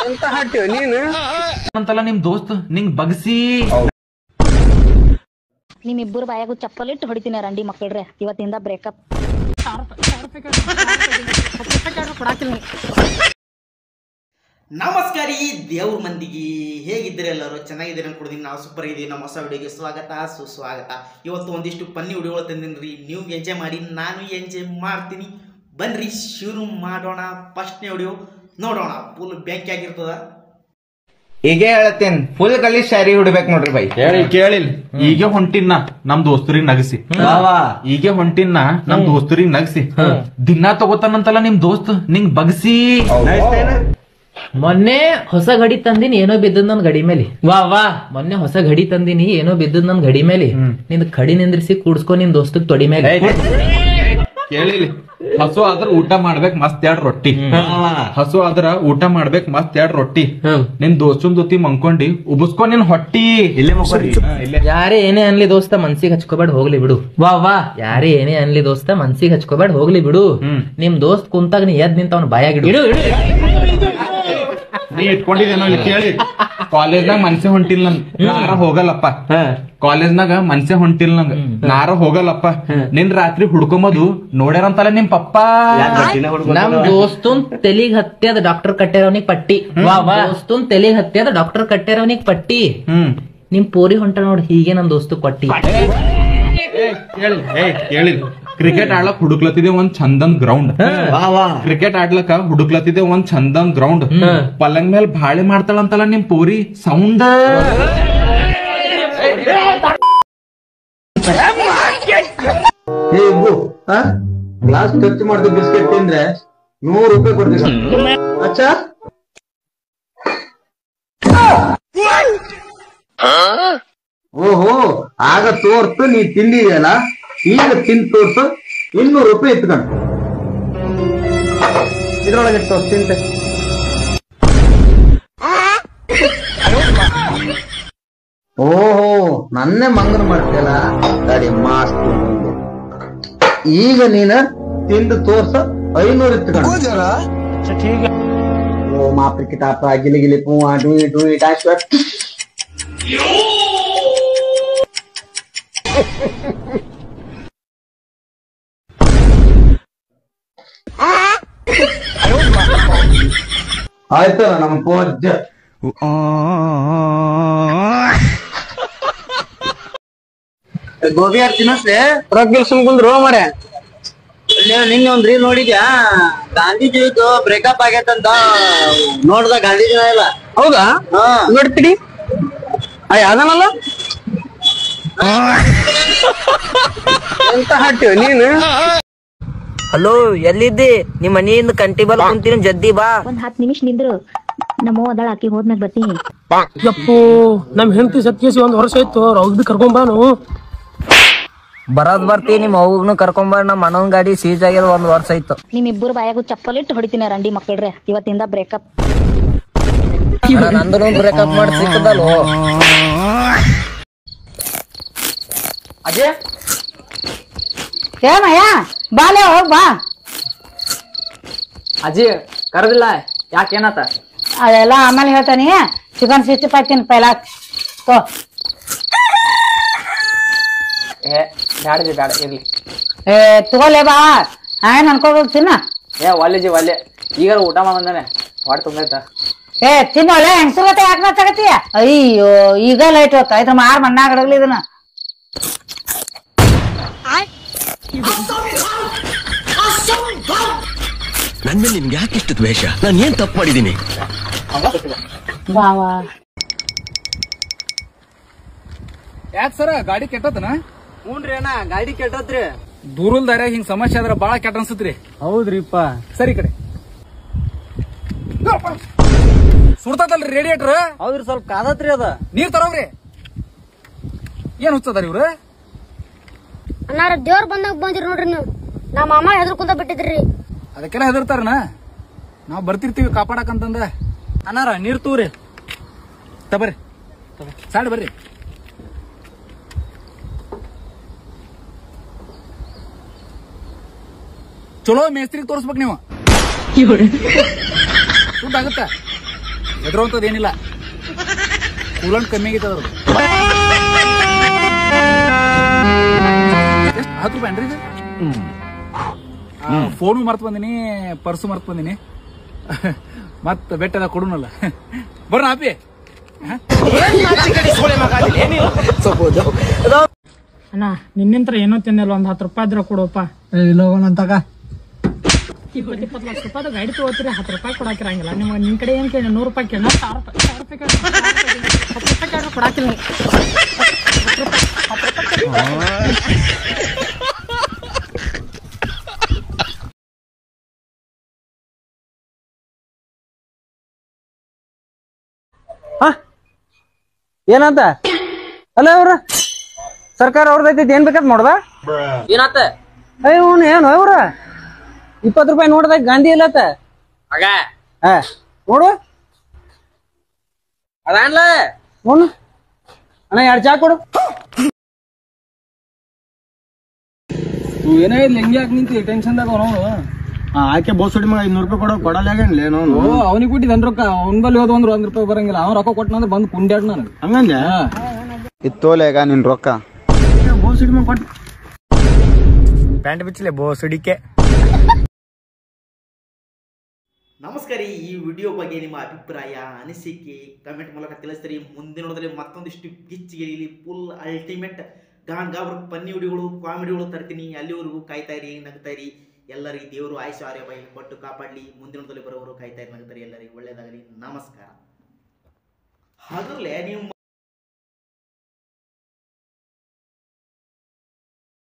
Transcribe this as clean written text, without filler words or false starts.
ಎಂತ ಹಾಟ್ಯೋ ನೀನು ಅಂತಲ್ಲ ನಿಮ್ ದೋಸ್ತ್ ನಿಂಗ್ ಬಗ್ಸಿ ನಿಮ್ಮಿಬ್ಬರು ಬಾಯಾಗೂ ಚಪ್ಪಲಿಟ್ಟು ಹೊಡಿತೀನಿ ರಂಡಿ ಮಕ್ಕಳ್ರೆ ಇವತ್ತಿಂದ ಬ್ರೇಕಪ್. ನಮಸ್ಕಾರ ಈ ದೇವ್ರ ಮಂದಿಗೆ ಹೇಗಿದ್ದೀರಿ ಎಲ್ಲರೂ ಚೆನ್ನಾಗಿದ್ದೀರಿ ಅನ್ಕೊಡ್ತೀನಿ. ನಾವು ಸೂಪರ್ ಇದ್ದೀವಿ. ನಮ್ಮ ಹೊಸ ವಿಡಿಯೋಗೆ ಸ್ವಾಗತ ಸುಸ್ವಾಗತ. ಇವತ್ತು ಒಂದಿಷ್ಟು ಪನ್ನಿ ವಿಡಿಯೋಗಳು ತಂದಿನಿ. ನೀವು ಎಂಜಾಯ್ ಮಾಡಿ, ನಾನು ಎಂಜಾಯ್ ಮಾಡ್ತೀನಿ. ಬನ್ರಿ ಶುರು ಮಾಡೋಣ. ಫಸ್ಟ್ನೇ ವಿಡಿಯೋ ನೋಡೋಣ. ಫುಲ್ ಬೆಂಕಿ ಆಗಿರ್ತದ. ಈಗ ಹೇಳತ್ತೇನ್ ಫುಲ್ ಕಲಿ ಶಾರಿ ಹುಡ್ಬೇಕು ನೋಡ್ರಿ ಬೈ. ಕೇಳಿಲ್ ಈಗ ಹೊಂಟಿನ ನಮ್ ದೋಸ್ತರಿಗೆ ನಗಸಿ, ಈಗ ಹೊಂಟಿನ ನಮ್ ದೋಸ್ತರಿಗೆ ನಗಸಿ. ದಿನ ತಗೋತಾನಂತಲ್ಲ ನಿಮ್ ದೋಸ್ತ್ ನಿಂಗ್ ಬಗ್ಸಿ. ಮೊನ್ನೆ ಹೊಸ ಗಡಿ ತಂದಿನಿ, ಏನೋ ಬಿದ್ದದ್ ನನ್ ಗಡಿ ಮೇಲೆ. ವಾ ಮೊನ್ನೆ ಹೊಸ ಗಡಿ ತಂದಿನಿ, ಏನೋ ಬಿದ್ದದ್ ನನ್ ಗಡಿ ಮೇಲೆ. ನಿನ್ ಕಡಿ ನಿಂದ್ರಿಸಿ ಕೂಡ್ಸ್ಕೊ ನಿನ್ ದೋಸ್ತಕ್ ತೊಡಿ ಮೇಲೆ. ಕೇಳಿಲಿ, ಹಸು ಆದ್ರ ಊಟ ಮಾಡ್ಬೇಕ್ ಮಸ್ತ್ 2 ರೊಟ್ಟಿ. ಹಸು ಆದ್ರ ಊಟ ಮಾಡ್ಬೇಕ್ ಮಸ್ತ್ 2 ರೊಟ್ಟಿ. ನಿನ್ ದೋಸ್ತನ್ ಜೊತೆ ಮಂಕೊಂಡಿ ಉಬಸ್ಕೊ ನಿನ್ ಹೊಟ್ಟಿ. ಯಾರೇ ಏನೇ ಅನ್ಲಿ ದೋಸ್ತ ಮನ್ಸಿಗೆ ಹಚ್ಕೋಬೇಡ, ಹೋಗ್ಲಿ ಬಿಡು. ವಾ ಯಾರೇ ಏನೇ ಅನ್ಲಿ ದೋಸ್ತ ಮನ್ಸಿಗೆ ಹಚ್ಕೋಬೇಡ, ಹೋಗ್ಲಿ ಬಿಡು. ನಿಮ್ ದೋಸ್ತ್ ಕುಂತಾಗ ನೀ ಎದ್ ನಿಂತ ಅವ್ನ ಬಾಯಾಗಿಡು. ನೀ ಇಟ್ಕೊಂಡಿದ್ದೇನೋ ಇಲ್ಲಿ ಕೇಳಿ. ಕಾಲೇಜ್ನಾಗ ಮನ್ಸೆ ಹೊಂಟಿಲ್ಲ ನಂಗ್, ನಾರ ಹೋಗಲ್ಲಪ್ಪ. ಕಾಲೇಜ್ನಾಗ ಮನ್ಸೆ ಹೊಂಟಿಲ್ಲ ನಂಗ, ನಾರ ಹೋಗಲ್ಲಪ್ಪ. ನಿನ್ ರಾತ್ರಿ ಹುಡ್ಕೊಂಬದು ನೋಡ್ಯಾರಂತಲ್ಲ ನಿಮ್ ಪಪ್ಪ. ನಮ್ ದೋಸ್ತುನ್ ತೆಲಿಗ್ ಹತ್ಯದ ಡಾಕ್ಟರ್ ಕಟ್ಟ್ಯಾರವನಿಗ್ ಪಟ್ಟಿ. ದೋಸ್ತುನ್ ತೆಲಿಗ್ ಹತ್ಯದ ಡಾಕ್ಟರ್ ಕಟ್ಟ್ಯಾರವನಿಗ್ ಪಟ್ಟಿ. ನಿಮ್ ಪೋರಿ ಹೊಂಟ ನೋಡ್, ಹೀಗೆ ನಮ್ ದೋಸ್ತು ಕೊಟ್ಟಿ. ಕೇಳಿ, ಕ್ರಿಕೆಟ್ ಆಡ್ಲಕ್ ಹುಡುಕ್ಲತ್ತಿದೆ ಒಂದ್ ಚಂದನ್ ಗ್ರೌಂಡ್. ಕ್ರಿಕೆಟ್ ಆಡ್ಲಕ್ಕ ಹುಡುಕ್ಲತ್ತಿದೆ ಒಂದ್ ಚಂದನ್ ಗ್ರೌಂಡ್. ಪಲಂಗ್ ಮೇಲೆ ಬಾಳೆ ಮಾಡ್ತಾಳಂತಲ್ಲ ನಿಮ್ ಪೋರಿ ಸೌಂಡ್. ಗ್ಲಾಸ್ ಟಚ್ ಮಾಡಿದ ಬಿಸ್ಕೆಟ್ ತಿಂದ್ರೆ 100 ರೂಪಾಯಿ ಕೊಡ್ತೀನಿ. ಅಚ್ಚಾ ಓಹೋ, ಆಗ ತೋರ್ತು ನೀ ತಿಂದಿದೆಯಲ್ಲ, ಈಗ ತಿಂದು ತೋರ್ಸು 200 ರೂಪಾಯಿ ಎತ್ಕೊಂಡು ಇದ್ರೊಳಗೆ ತೋರ್ಸು ತಿಂತೆ. ಓಹೋ, ನನ್ನೇ ಮಂಗನ ಮಾಡ್ತೀಯಲ್ಲ, ಗಾಡಿ ಮಾಸ್ತ್. ಈಗ ನೀನ ತಿಂದು ತೋರ್ಸ 500 ಎತ್ಕೊಂಡು. ಓ ಮಾಪಿ ಕಿತಾಪ ಗಿಲಿ ಗಿಲಿ ಪೂವಾ ಡೂಯಿ ಡೂಯಿ ಡ್ಯಾಶ್. ಆಯ್ತು ನಮ್ಮ ಪೋಜ್. ಗೋಬಿ ಯಾರು ತಿನ್ನಸ್ಲೆ ರೊಕ್ಕ ಸುಮ್ಕುಂದ್ರು ಮರೆ. ನಿನ್ನೆ ಒಂದ್ ರೀಲ್ ನೋಡಿದ್ಯಾ, ಗಾಂಧೀಜಿದು ಬ್ರೇಕಪ್ ಆಗೈತಂತ. ನೋಡ್ದ ಗಾಂಧೀಜಿನ ಇಲ್ಲ. ಹೌದಾ? ನೋಡ್ತೀರಿ ಯಾವ್ದನಲ್ಲ ಎಂತ ಹಾಟ್ಯೋ ನೀನು. ಹಲೋ, ಎಲ್ಲಿದ್ದಿ? ನಿಮ್ ಮನೆಯಿಂದ ಕಂಟಿ ಬಲ್ ಕುಂತೀನಿ, ಜದ್ದಿ ಬಾ. ಒಂದ್ 10 ನಿಮಿಷ ನಿಂದ್ರು, ನಮ್ಮ ಅದಳ ಆಕಿ ಹೋದ್ಮ್ಯಾಗ ಬರ್ತೀನಿ. ಯಪ್ಪು, ನಮ್ ಹೆಂಡತಿ ಸತ್ಕೇಸಿ 1 ವರ್ಷ ಆಯ್ತು. ಅವ್ರ ಬಿ ಕರ್ಕೊಂಬಾ. ನಾವು ಬರೋದ್ ಬರ್ತಿ, ನಿಮ್ ಅವ್ಗನು ಕರ್ಕೊಂಬ. ನಮ್ ಅಣ್ಣನ್ ಗಾಡಿ ಸೀಜ್ ಆಗ್ಯದ 1 ವರ್ಷ ಆಯ್ತು. ನಿಮ್ಮಿಬ್ಬರು ಬಾಯಾಗೂ ಚಪ್ಪಲಿಟ್ಟು ಹೊಡಿತೀನಿ ರಂಡಿ ಮಕ್ಕಳ್ರೆ ಇವತ್ತಿಂದ ಬ್ರೇಕಪ್. ನಂದು ಬ್ರೇಕಪ್ ಮಾಡಿ ಸಿಕ್ಕದಲ್ವ. ಅಜಯ್ ಏನಯ್ಯ, ಬಾಲೆ ಹೋಗ್ ಬಾ. ಅಜಯ್ ಕರದಿಲ್ಲ ಯಾಕೇನಾತ? ಅದೆಲ್ಲ ಆಮೇಲೆ ಹೇಳ್ತಾನಿ. ಚಿಕನ್ 65 ತಿನ್ ಪೈಲಾ ತೋ. ಬ್ಯಾಡ ಇರ್ಲಿ. ತಗೋಲೆ ಬಾ. ಏನ್ ಅನ್ಕೋಬೇಕು ತಿನ್ನ. ಒಲ್ಲೆ ಒಲ್ಲೆ, ಈಗ ಊಟ ಬಂದಾನೆ, ಹೊಟ್ಟೆ ತುಂಬೈತ. ತಿನ್ನೋಲೆ ಹೆಂಗಸರು ಮತ್ತೆ ಯಾಕೆ ಮಾತಾಡತಿ? ಅಯ್ಯೋ, ಈಗ ಲೈಟ್ ಹೋಗ್ತಾ ಇದ್ರ ಮಾರ್ ಮಣ್ಣಾಗಡಗ್ಲಿ ಇದನ್ನ. ನನ್ ಮೇಲೆ ನಿಮ್ಗೆ ಯಾಕೆ ಇಷ್ಟು ದ್ವೇಷ? ನಾನು ಏನ್ ತಪ್ಪು ಮಾಡಿದೀನಿ? ಬಾವಾ ಯಾಕ ಸರ ಗಾಡಿ ಕೆಟ್ಟತನ? ಹ್ಞೂನ್ರಿ ಅಣ್ಣ, ಗಾಡಿ ಕೆಟ್ಟತ್ರಿ. ದೂರಲ್ ದಾರ್ಯಾಗ ಹಿಂಗ್ ಸಮಸ್ಯೆ ಆದ್ರ ಬಾಳ ಕೆಟ್ಟ ಅನ್ಸತ್ರಿ. ಹೌದ್ರಿಪ್ಪ. ಸರಿ ಕಡೆ ಸುಡ್ತದಲ್ರಿ ರೇಡಿಯೇಟರ್. ಹೌದ್ರಿ, ಸ್ವಲ್ಪ ಕಾದತ್ರಿ ಅದ. ನೀರ್ ತರೋವ್ರಿ. ಏನ್ ಹುಚ್ಚದಾರ ಇವ್ರು? ಅನ್ನಾರ ದೇವ್ರ ಬಂದಾಗ ಬಂದಿರಿ ನೋಡ್ರಿ ನೀವು. ನಮ್ಮ ಮಾಮ ಹೆದರ್ಕೊಂತ ಬಿಟ್ಟಿದ್ರಿ. ಅದಕ್ಕೆಲ್ಲ ಹೆದರ್ತಾರನ? ನಾವ್ ಬರ್ತಿರ್ತೀವಿ ಕಾಪಾಡಕಂತಂದ. ಅನ್ನಾರ ನೀರ್ ತೂರಿ. ಬರ್ರಿ ಸಾಡ್ ಬರ್ರಿ. ಚಲೋ ಮೇಸ್ತ್ರಿಗೆ ತೋರಿಸ್ಬೇಕು ನೀವು. ಸುದ್ದಾಗುತ್ತ ಎದುರುವಂಥದ್ದು ಏನಿಲ್ಲ ಕೂಲಂಟ್ ಕಮ್ಮಿ ಆಗೈತೆ ಅದ್ರದ್ದು. ಎಷ್ಟು 10 ರೂಪಾಯಿ ಏನ್ರಿ ಇದು? ಫೋನು ಮರ್ತು ಬಂದಿನಿ, ಪರ್ಸು ಮರ್ತು ಬಂದಿನಿ. ಮತ್ ಬೆಟ್ಟದ ಕೊಡುನಲ್ಲ ಬರ್ರ ಹಾಪಿ. ಅಣ್ಣ ನಿನ್ನಿಂತ್ರ ಏನೋ ತಿನ್ನಲ್ಲ ಒಂದ್ 10 ರೂಪಾಯಿ ಇದ್ರೆ ಕೊಡಪ್ಪ. ಇಲ್ಲ ಹೋಗೋಣಂತಾಗ 20 ಲಕ್ಷ ರೂಪಾಯಿ ಗಾಡಿ ತಗೋತೀರಿ 10 ರೂಪಾಯಿ ಕೊಡಾಕಿರಂಗಿಲ್ಲ. ನಿಮ್ ಕಡೆ ಏನ್ ಕೇಳಿ 100 ರೂಪಾಯಿ ಕೇಳಿ 1000 ರೂಪಾಯಿ ಕೇಳಿ 10 ರೂಪಾಯಿ ಕೇಳಿ ಕೊಡಾಕಿಲ್ಲ. ಏನಂತ ಅಲ್ಲ ಅವ್ರ ಸರ್ಕಾರ ಅವ್ರದೈತಿ ಏನ್ ಬೇಕಂತ ನೋಡ್ದ ಏನಾತ ಅವ್ನು ಏನು ಅವ್ರ 20 ರೂಪಾಯಿ ನೋಡ್ದ ಗಾಂಧಿ ಇಲ್ಲತ್ತ ನೋಡು ಅದಲ್ಲ ನೋಡು ಅಣ್ಣ 2 ಚಾ ಕೊಡು. ಏನೋ ಇಲ್ಲಿ ಹೆಂಗೆ ಯಾಕೆ ನಿಂತಿ ಟೆನ್ಷನ್ದಾಗ ಅವನು ಆಕೆ ಬೋಸ್ ಹೊಡಿ ಮಗ 200 ರೂಪಾಯಿ ಕೊಡಲ್ಲೇಗನ್ಲೇ ನಾನು ಅವನಿಗೆ ಕೊಟ್ಟಿದ್ದ ರೊಕ್ಕ ಅವ್ನ ಬಲ್ಲಿ ಹೋದ್ ಅಂದ್ರೆ 1 ರೂಪಾಯಿ ಬರಂಗಿಲ್ಲ. ಅವ್ನು ರೊಕ್ಕ ಕೊಟ್ಟನಂದ್ರೆ ಬಂದು ಕುಂಡ್ಯಾಡ್ ನನಗೆ ಹಂಗಂದೆ ಇತ್ತೋಲೆಗ ನಿನ್ ರೊಕ್ಕ ಬೋಸ್ ಹೊಡಿ ಮಗ ಕೊಟ್ಟು ಪ್ಯಾಂಟ್ ಬಿಚ್ಚಲೆ ಬೋಸ್ ಹೊಡಿಕೆ. ನಮಸ್ಕಾರ. ಈ ವಿಡಿಯೋ ಬಗ್ಗೆ ನಿಮ್ಮ ಅಭಿಪ್ರಾಯ ಅನಿಸಿಕೆ ಕಮೆಂಟ್ ಮೂಲಕ ತಿಳಿಸ್ತೀರಿ. ಮುಂದಿನೋದ್ರಲ್ಲಿ ಮತ್ತೊಂದಿಷ್ಟು ಗಿಚ್ಚಿಗೆಲಿ ಫುಲ್ ಅಲ್ಟಿಮೇಟ್ ಗಾಬ್ರ ಪನ್ನಿ ವಿಡಿಯೋಗಳು ಕಾಮಿಡಿಗಳು ತರ್ತೀನಿ. ಅಲ್ಲಿವರೆಗೂ ಕಾಯ್ತಾ ಇರಿ, ನಗ್ತಾ ಇರಿ. ಎಲ್ಲರಿಗೆ ದೇವರು ಆಯುಷ್ಯ ಆರೋಗ್ಯ ಕೊಟ್ಟು ಕಾಪಾಡಲಿ. ಮುಂದಿನೋದ್ರಲ್ಲಿ ಬರೋವರು ಕಾಯ್ತಾ ಇರಿ, ನಗ್ತಾರೆ. ಎಲ್ಲರಿಗೂ ಒಳ್ಳೇದಾಗಲಿ. ನಮಸ್ಕಾರ. ಹಾಗಲೇ ನೀವು